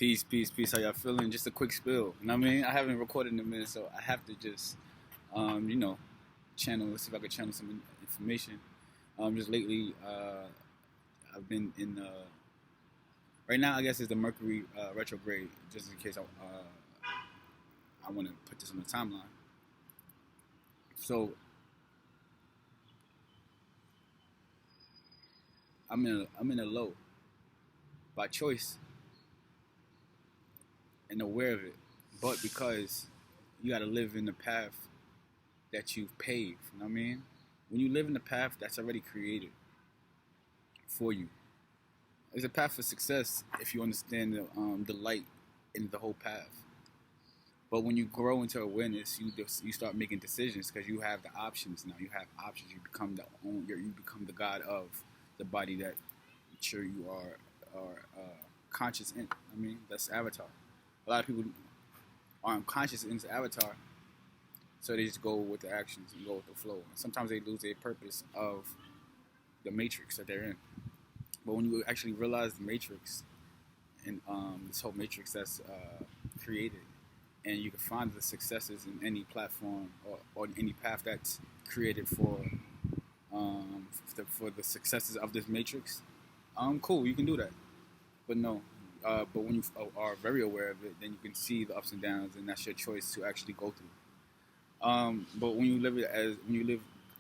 Peace, peace, peace. How y'all feeling? Just a quick spill. You know what I mean? I haven't recorded in a minute, so I have to just, you know, channel. Let's see if I can channel some information. Just lately, I've been in. Right now, I guess it's the Mercury retrograde. Just in case I want to put this on the timeline. So I'm in a low by choice and aware of it, but because you got to live in the path that you've paved. You know what I mean? When you live in the path that's already created for you, there's a path for success if you understand the light in the whole path. But when you grow into awareness, you start making decisions because you have the options now. You have options. You become you become the god of the body that you are conscious in. I mean, that's Avatar. A lot of people aren't conscious in this Avatar, so they just go with the actions and go with the flow. And sometimes they lose their purpose of the matrix that they're in. But when you actually realize the matrix and this whole matrix that's created, and you can find the successes in any platform or any path that's created for the successes of this matrix, cool, you can do that. But no, but when you are very aware of it, then you can see the ups and downs, and that's your choice to actually go through. But when you live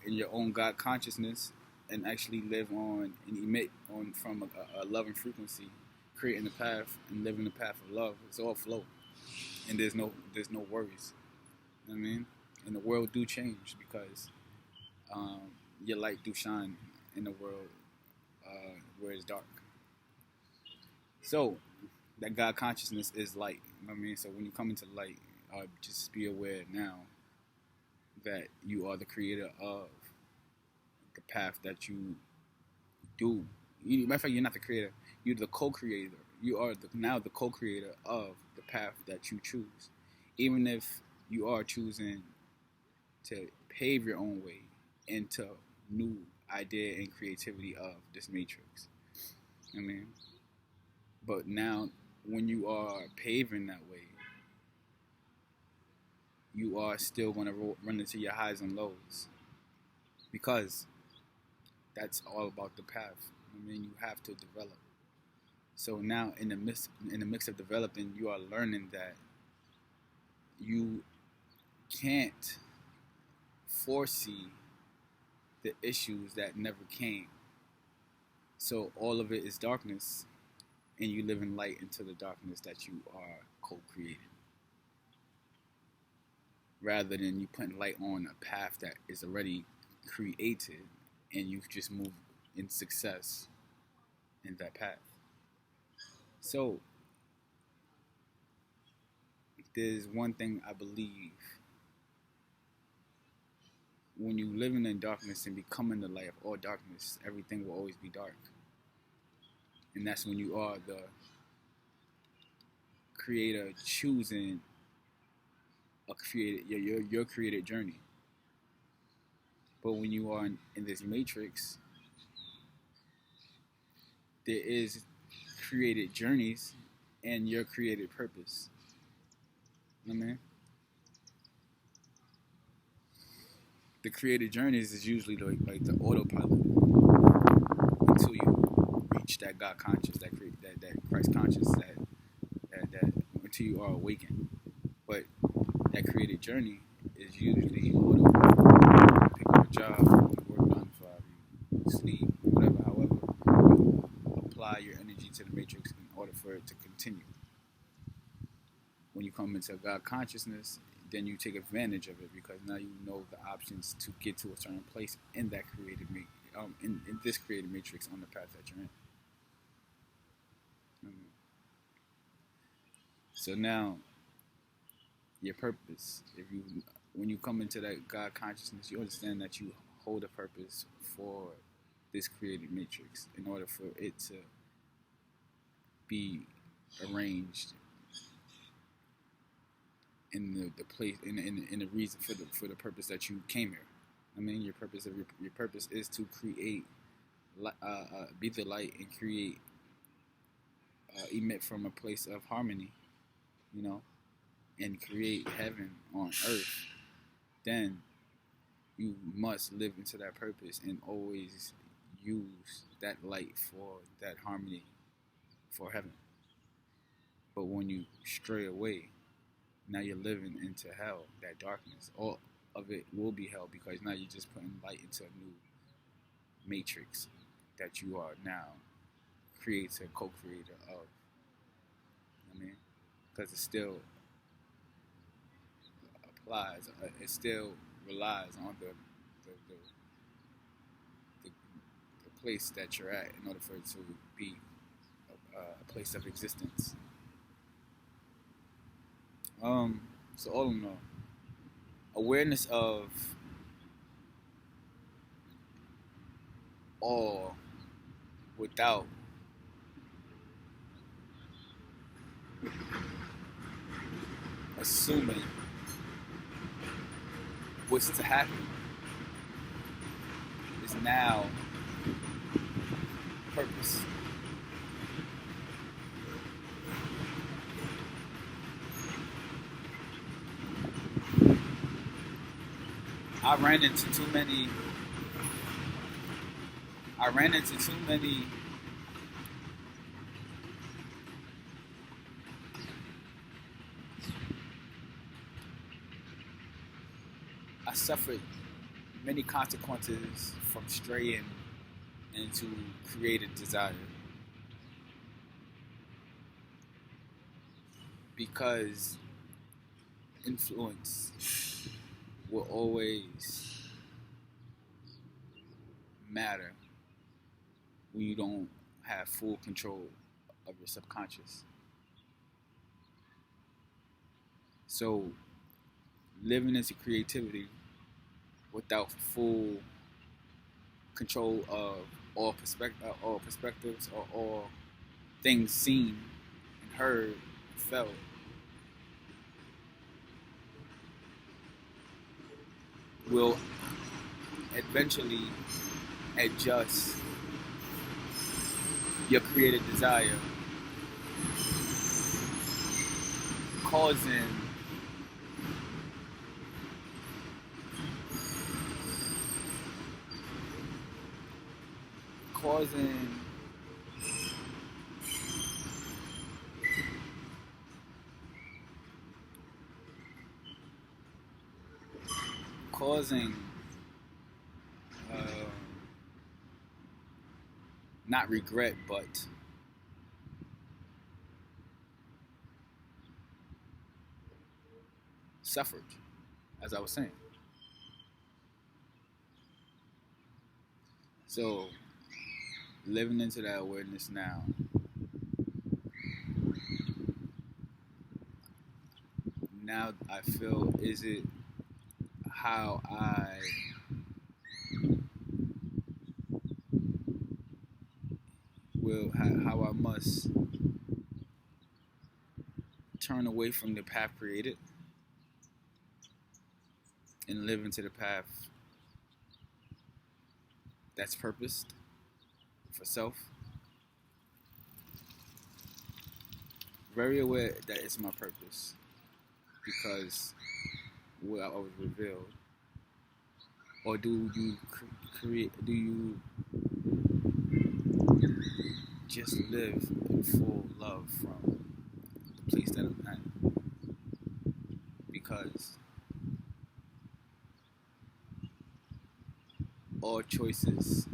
in your own God consciousness and actually live on and emit on from a loving frequency, creating the path and living the path of love, it's all flow, and there's no worries. You know what I mean? And the world do change because your light do shine in the world where it's dark. So that God consciousness is light. You know what I mean? So when you come into light, just be aware now that you are the creator of the path that you do. Matter of fact, you're not the creator. You're the co-creator. You are now the co-creator of the path that you choose. Even if you are choosing to pave your own way into new idea and creativity of this matrix. I mean, but now when you are paving that way, you are still going to run into your highs and lows because that's all about the path. I mean, you have to develop. So now in the mix of developing, you are learning that you can't foresee the issues that never came. So all of it is darkness, and you live in light into the darkness that you are co-creating. Rather than you putting light on a path that is already created, and you just move in success in that path. So there's one thing I believe: when you living in darkness and becoming the light of all darkness, everything will always be dark. And that's when you are the creator choosing your created journey. But when you are in this matrix, there is created journeys and your created purpose. You know what I mean? The created journeys is usually like the autopilot until you reach that God conscious, that Christ conscious, that until you are awakened. But that created journey is usually autopilot. Pick up a job, work 9 to 5, you sleep, whatever. However, you apply your energy to the matrix in order for it to continue. When you come into God consciousness, then you take advantage of it because now you know the options to get to a certain place in that created in this created matrix on the path that you're in. So now, your purpose. When you come into that God consciousness, you understand that you hold a purpose for this created matrix in order for it to be arranged in the place in the reason for the purpose that you came here. I mean, your purpose is to create, be the light and create emit from a place of harmony, you know, and create heaven on earth, then you must live into that purpose and always use that light for that harmony for heaven. But when you stray away, now you're living into hell, that darkness. All of it will be hell because now you're just putting light into a new matrix that you are now creator, co-creator of. I mean, because it still applies, it still relies on the place that you're at in order for it to be a place of existence. So all in all, awareness of all without assuming what's to happen is now purpose. I ran into too many I suffered many consequences from straying into created desire because influence will always matter when you don't have full control of your subconscious. So living into creativity without full control of all perspectives or all things seen and heard, felt, will eventually adjust your creative desire, causing causing not regret but suffered, as I was saying. So living into that awareness now, I feel, is it how I how I must turn away from the path created and live into the path that's purposed for self. Very aware that it's my purpose because what I was revealed. Or do you create? Do you just live in full love from the place that I'm at? Because all choices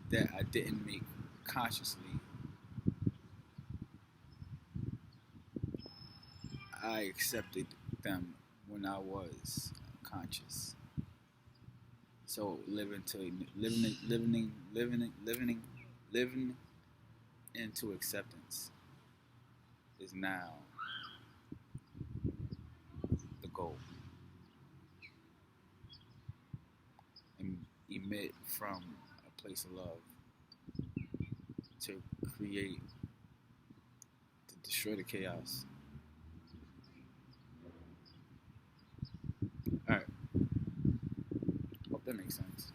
that I didn't make consciously, I accepted them when I was conscious. So living into acceptance is now the goal. And emit from a place of love to create, to destroy the chaos. Alright. Hope that makes sense.